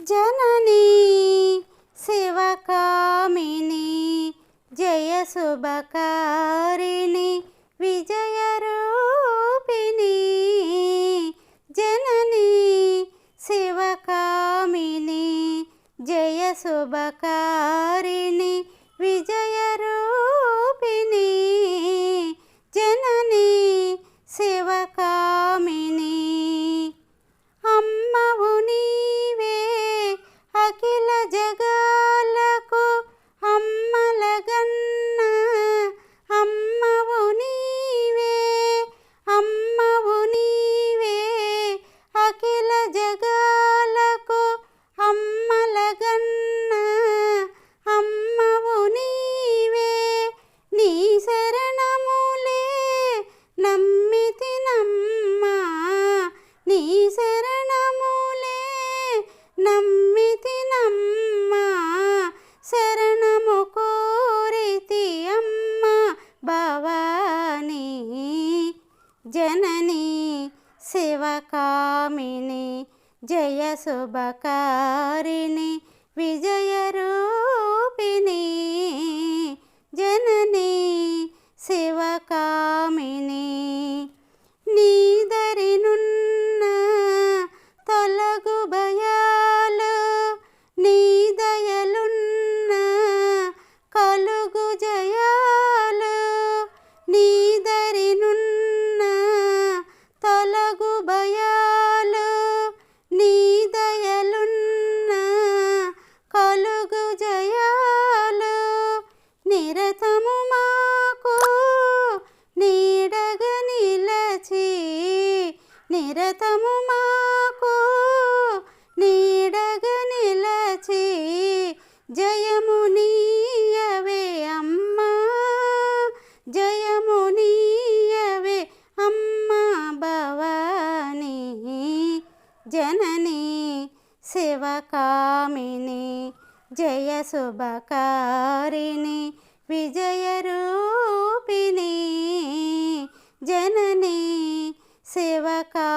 जननी शिवकामिनी जय शुभकारिणी विजयरूपिणी जननी शिवकामिनी जय शुभकारिणी विजयरूपिणी जननी शिवकामिनी अम्मवु नीवे अखिल जगाలకు అమ్మలగన్న అమ్మవు నీవే అఖిల జగాలకు అమ్మలగన్న అమ్మవు నీవే నీ శరణములే నమ్మితినమ్మా నీ శరణములే నమ్మితినమ్మా శరణము కోరితి అమ్మ భవానీ జననీ శివకామిని జయ శుభకారిణి విజయరూపిణి జననీ శివకామిని నీదరినున్న తొలగు భయాలు నీ దయలున్న కలుగు జయాలు నీదరినున్న తొలగు భయాలు నీ దయలున్న కలుగు జయాలు నిరతము మాకు నీడగ నిలచి నిరతము మాకు నీడగ నిలచి జయము నీయవే అమ్మా జయము నీయవే అమ్మా భవానీ జననీ శివకామిని జయ శుభకారిణి విజయరూపిణి జననీ శివకా